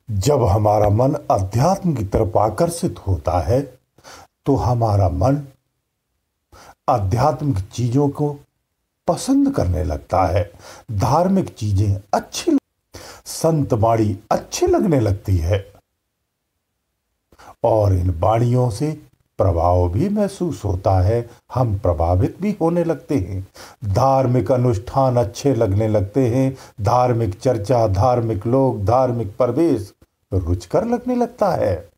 जब हमारा मन अध्यात्म की तरफ आकर्षित होता है तो हमारा मन आध्यात्मिक चीजों को पसंद करने लगता है। धार्मिक चीजें संत वाणी अच्छी लगने लगती है और इन वाणियों से प्रभाव भी महसूस होता है। हम प्रभावित भी होने लगते हैं। धार्मिक अनुष्ठान अच्छे लगने लगते हैं। धार्मिक चर्चा, धार्मिक लोग, धार्मिक प्रवेश रुचकर लगने लगता है।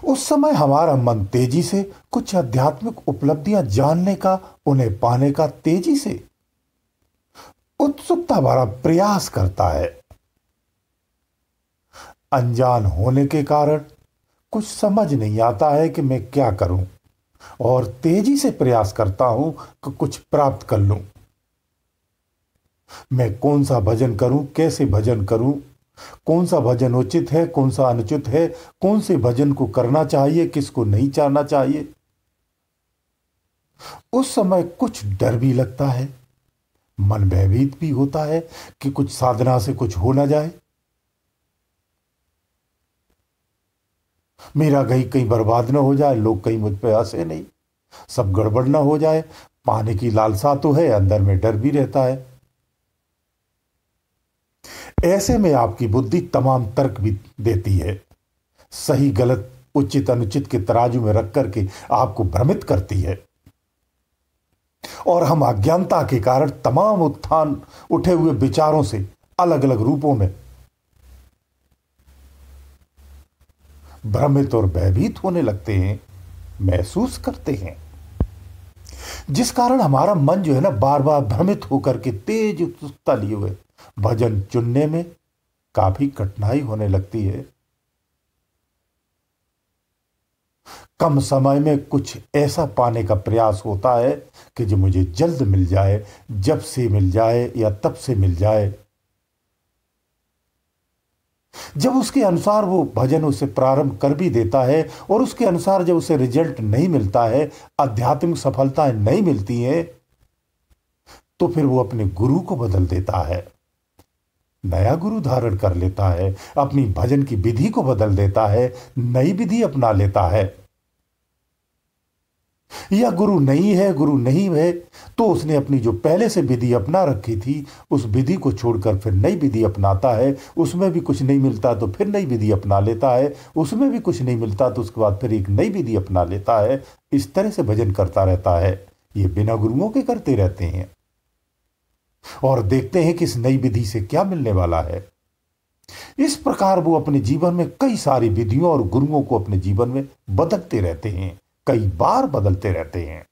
उस समय हमारा मन तेजी से कुछ आध्यात्मिक उपलब्धियां जानने का, उन्हें पाने का तेजी से उत्सुकता भरा प्रयास करता है। अनजान होने के कारण कुछ समझ नहीं आता है कि मैं क्या करूं और तेजी से प्रयास करता हूं कि कुछ प्राप्त कर लूं। मैं कौन सा भजन करूं, कैसे भजन करूं, कौन सा भजन उचित है, कौन सा अनुचित है, कौन से भजन को करना चाहिए, किसको नहीं करना चाहिए। उस समय कुछ डर भी लगता है, मन भयभीत भी होता है कि कुछ साधना से कुछ हो ना जाए, मेरा कहीं कहीं बर्बाद ना हो जाए, लोग कहीं मुझ पे हंसे नहीं, सब गड़बड़ ना हो जाए। पाने की लालसा तो है, अंदर में डर भी रहता है। ऐसे में आपकी बुद्धि तमाम तर्क भी देती है, सही गलत, उचित अनुचित के तराजू में रख करके आपको भ्रमित करती है। और हम अज्ञानता के कारण तमाम उत्थान उठे हुए विचारों से अलग अलग रूपों में भ्रमित और भयभीत होने लगते हैं, महसूस करते हैं, जिस कारण हमारा मन जो है ना बार बार भ्रमित होकर के तेज उत्सुकता लिए हुए भजन चुनने में काफी कठिनाई होने लगती है। कम समय में कुछ ऐसा पाने का प्रयास होता है कि जो मुझे जल्द मिल जाए, जब से मिल जाए या तब से मिल जाए। जब उसके अनुसार वो भजन उसे प्रारंभ कर भी देता है और उसके अनुसार जब उसे रिजल्ट नहीं मिलता है, आध्यात्मिक सफलताएं नहीं मिलती हैं, तो फिर वो अपने गुरु को बदल देता है, नया गुरु धारण कर लेता है, अपनी भजन की विधि को बदल देता है, नई विधि अपना लेता है। या गुरु नहीं है, गुरु नहीं है तो उसने अपनी जो पहले से विधि अपना रखी थी उस विधि को छोड़कर फिर नई विधि अपनाता है। उसमें भी कुछ नहीं मिलता तो फिर नई विधि अपना लेता है, उसमें भी कुछ नहीं मिलता तो उसके बाद फिर एक नई विधि अपना लेता है। इस तरह से भजन करता रहता है। ये बिना गुरुओं के करते रहते हैं और देखते हैं कि इस नई विधि से क्या मिलने वाला है। इस प्रकार वो अपने जीवन में कई सारी विधियों और गुरुओं को अपने जीवन में बदलते रहते हैं, कई बार बदलते रहते हैं।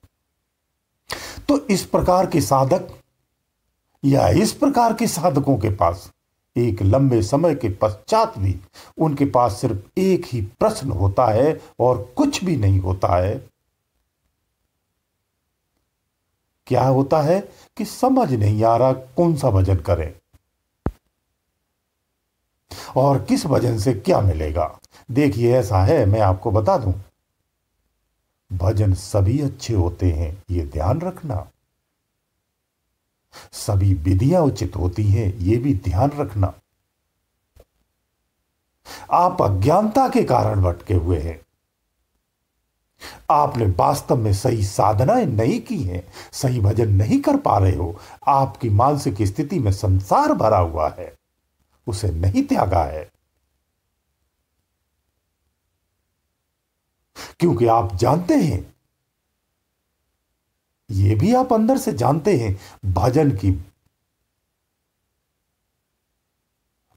तो इस प्रकार के साधक या इस प्रकार के साधकों के पास एक लंबे समय के पश्चात भी उनके पास सिर्फ एक ही प्रश्न होता है और कुछ भी नहीं होता है। क्या होता है कि समझ नहीं आ रहा कौन सा भजन करें और किस भजन से क्या मिलेगा। देखिए ऐसा है, मैं आपको बता दूं, भजन सभी अच्छे होते हैं, ये ध्यान रखना। सभी विधियां उचित होती हैं, ये भी ध्यान रखना। आप अज्ञानता के कारण भटके हुए हैं। आपने वास्तव में सही साधनाएं नहीं की हैं, सही भजन नहीं कर पा रहे हो। आपकी मानसिक स्थिति में संसार भरा हुआ है, उसे नहीं त्यागा है। क्योंकि आप जानते हैं, यह भी आप अंदर से जानते हैं, भजन की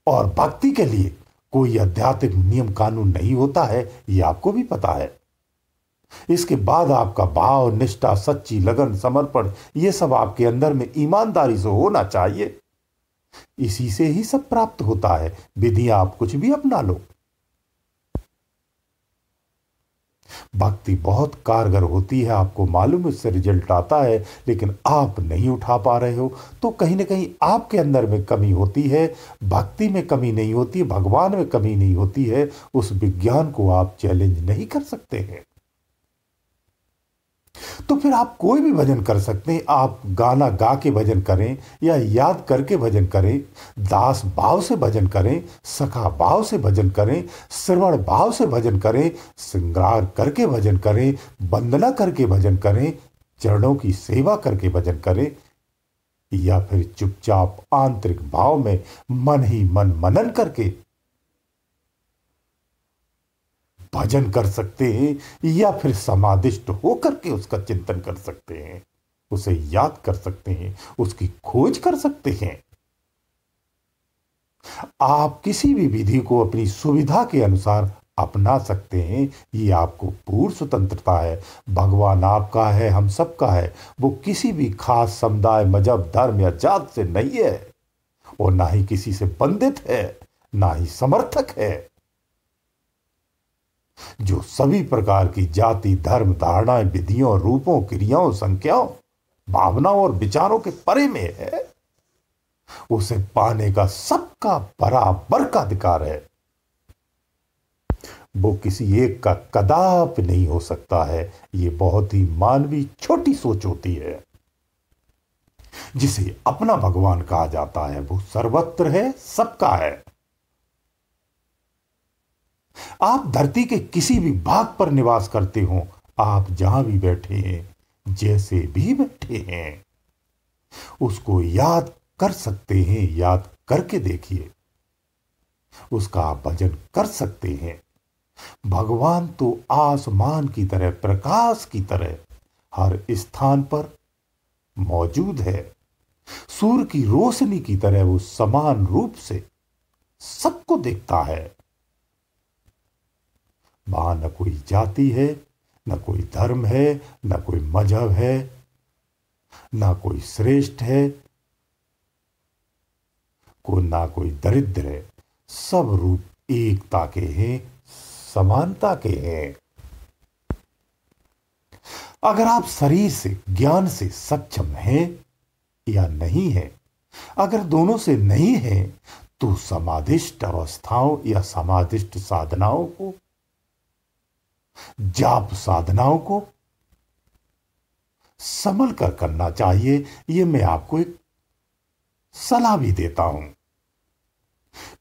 और भक्ति के लिए कोई आध्यात्मिक नियम कानून नहीं होता है, यह आपको भी पता है। इसके बाद आपका भाव, निष्ठा, सच्ची लगन, समर्पण, यह सब आपके अंदर में ईमानदारी से होना चाहिए। इसी से ही सब प्राप्त होता है। विधियां आप कुछ भी अपना लो, भक्ति बहुत कारगर होती है, आपको मालूम है, इससे रिजल्ट आता है, लेकिन आप नहीं उठा पा रहे हो। तो कहीं ना कहीं आपके अंदर में कमी होती है। भक्ति में कमी नहीं होती, भगवान में कमी नहीं होती है। उस विज्ञान को आप चैलेंज नहीं कर सकते हैं। तो फिर आप कोई भी भजन कर सकते हैं। आप गाना गा के भजन करें या याद करके भजन करें, दास भाव से भजन करें, सखा भाव से भजन करें, श्रवण भाव से भजन करें, श्रृंगार करके भजन करें, वंदना करके भजन करें, चरणों की सेवा करके भजन करें, या फिर चुपचाप आंतरिक भाव में मन ही मन मनन करके भजन कर सकते हैं, या फिर समाधिष्ट होकर के उसका चिंतन कर सकते हैं, उसे याद कर सकते हैं, उसकी खोज कर सकते हैं। आप किसी भी विधि को अपनी सुविधा के अनुसार अपना सकते हैं। ये आपको पूर्ण स्वतंत्रता है। भगवान आपका है, हम सबका है। वो किसी भी खास समुदाय, मजहब, धर्म या जात से नहीं है, और ना ही किसी से बंधित है, ना ही समर्थक है। जो सभी प्रकार की जाति, धर्म, धारणाएं, विधियों, रूपों, क्रियाओं, संख्याओं, भावनाओं और विचारों के परे में है, उसे पाने का सबका बराबर का अधिकार है। वो किसी एक का कदापि नहीं हो सकता है। ये बहुत ही मानवीय छोटी सोच होती है। जिसे अपना भगवान कहा जाता है, वो सर्वत्र है, सबका है। आप धरती के किसी भी भाग पर निवास करते हो, आप जहां भी बैठे हैं, जैसे भी बैठे हैं, उसको याद कर सकते हैं। याद करके देखिए, उसका आप भजन कर सकते हैं। भगवान तो आसमान की तरह, प्रकाश की तरह हर स्थान पर मौजूद है। सूर्य की रोशनी की तरह वो समान रूप से सबको देखता है। वहां न कोई जाति है, न कोई धर्म है, न कोई मजहब है, न कोई श्रेष्ठ है, ना कोई दरिद्र है। सब रूप एकता के हैं, समानता के हैं। अगर आप शरीर से, ज्ञान से सक्षम हैं या नहीं हैं, अगर दोनों से नहीं हैं, तो समाधिष्ट अवस्थाओं या समाधिष्ट साधनाओं को, जाप साधनाओं को संभल कर करना चाहिए। यह मैं आपको एक सलाह भी देता हूं,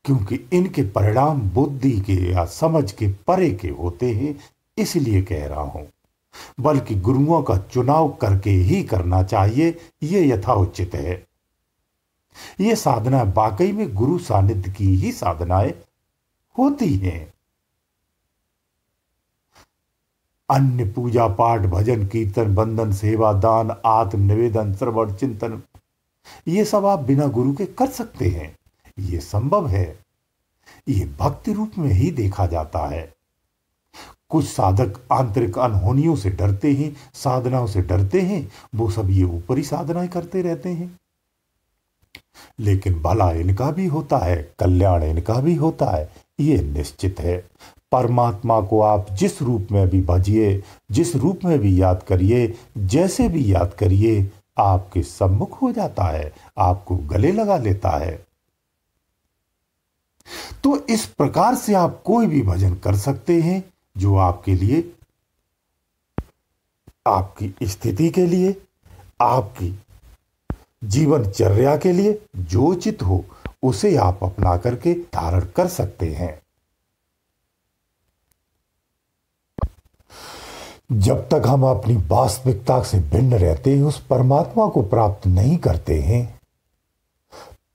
क्योंकि इनके परिणाम बुद्धि के या समझ के परे के होते हैं, इसलिए कह रहा हूं। बल्कि गुरुओं का चुनाव करके ही करना चाहिए, यह यथाउचित है। यह साधना वाकई में गुरु सानिध्य की ही साधनाएं होती हैं। अन्य पूजा पाठ, भजन, कीर्तन, बंधन, सेवा, दान, आत्म निवेदन, श्रवण, चिंतन, ये सब आप बिना गुरु के कर सकते हैं। ये संभव है। ये भक्ति रूप में ही देखा जाता है। कुछ साधक आंतरिक अनहोनियों से डरते हैं, साधनाओं से डरते हैं, वो सब ये ऊपरी साधनाएं करते रहते हैं। लेकिन भला इनका भी होता है, कल्याण इनका भी होता है, ये निश्चित है। परमात्मा को आप जिस रूप में भी भजिए, जिस रूप में भी याद करिए, जैसे भी याद करिए, आपके सम्मुख हो जाता है, आपको गले लगा लेता है। तो इस प्रकार से आप कोई भी भजन कर सकते हैं जो आपके लिए, आपकी स्थिति के लिए, आपकी जीवनचर्या के लिए जो उचित हो, उसे आप अपना करके धारण कर सकते हैं। जब तक हम अपनी वास्तविकता से भिन्न रहते हैं, उस परमात्मा को प्राप्त नहीं करते हैं,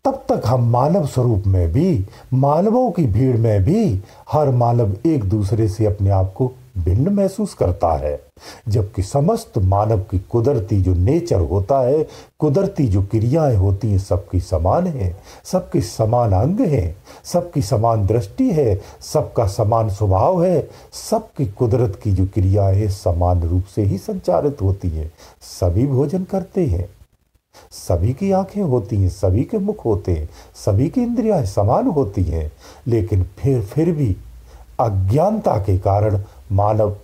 तब तक हम मानव स्वरूप में भी, मानवों की भीड़ में भी, हर मानव एक दूसरे से अपने आप को भिन्न महसूस करता है। जबकि समस्त मानव की कुदरती जो नेचर होता है, कुदरती जो क्रियाएं होती हैं, सबकी समान है, सबके समान अंग हैं, सबकी समान दृष्टि है, सबका समान स्वभाव है, सबकी कुदरत की जो क्रियाएं हैं समान रूप से ही संचारित होती हैं। सभी भोजन करते हैं, सभी की आंखें होती हैं, सभी के मुख होते हैं, सभी की इंद्रियां समान होती हैं। लेकिन फिर भी अज्ञानता के कारण मानव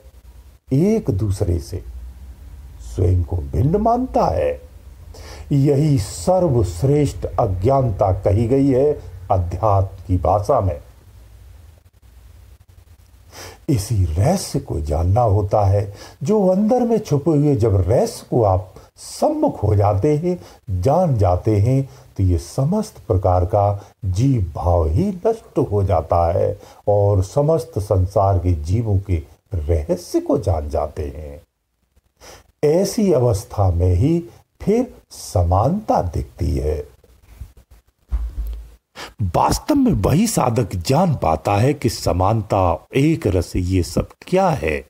एक दूसरे से स्वयं को भिन्न मानता है। यही सर्वश्रेष्ठ अज्ञानता कही गई है अध्यात्म की भाषा में। इसी रहस्य को जानना होता है जो अंदर में छुपे हुए। जब रहस्य को आप सम्मुख हो जाते हैं, जान जाते हैं, तो ये समस्त प्रकार का जीव भाव ही नष्ट हो जाता है और समस्त संसार के जीवों के रहस्य को जान जाते हैं। ऐसी अवस्था में ही फिर समानता दिखती है। वास्तव में वही साधक जान पाता है कि समानता, एक रस, ये सब क्या है,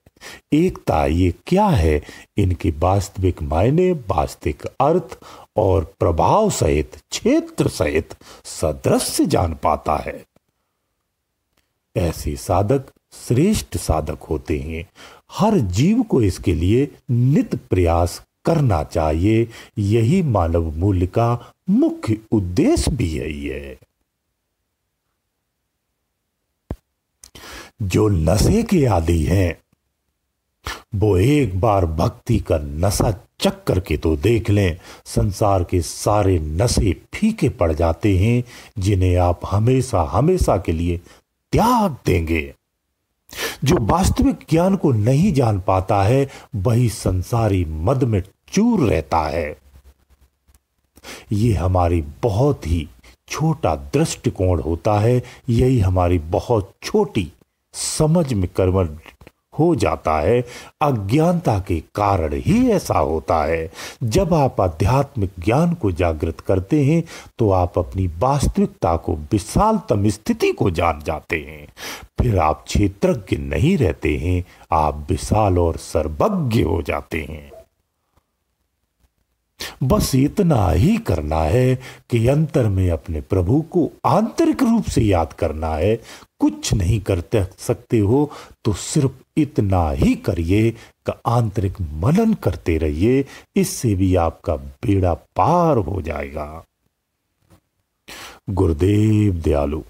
एकता ये क्या है, इनके वास्तविक मायने, वास्तविक अर्थ और प्रभाव सहित, क्षेत्र सहित सदृश्य जान पाता है। ऐसे साधक श्रेष्ठ साधक होते हैं। हर जीव को इसके लिए नित प्रयास करना चाहिए। यही मानव मूल्य का मुख्य उद्देश्य भी यही है। जो नशे के आदी हैं, वो एक बार भक्ति का नशा चख करके तो देख लें, संसार के सारे नशे फीके पड़ जाते हैं, जिन्हें आप हमेशा हमेशा के लिए त्याग देंगे। जो वास्तविक ज्ञान को नहीं जान पाता है, वही संसारी मद में चूर रहता है। ये हमारी बहुत ही छोटा दृष्टिकोण होता है। यही हमारी बहुत छोटी समझ में कर्म हो जाता है। अज्ञानता के कारण ही ऐसा होता है। जब आप आध्यात्मिक ज्ञान को जागृत करते हैं, तो आप अपनी वास्तविकता को, विशालतम स्थिति को जान जाते हैं। फिर आप क्षेत्रज्ञ नहीं रहते हैं, आप विशाल और सर्वज्ञ हो जाते हैं। बस इतना ही करना है कि अंतर में अपने प्रभु को आंतरिक रूप से याद करना है। कुछ नहीं करते सकते हो तो सिर्फ इतना ही करिए कि आंतरिक मनन करते रहिए। इससे भी आपका बेड़ा पार हो जाएगा। गुरुदेव दयालु।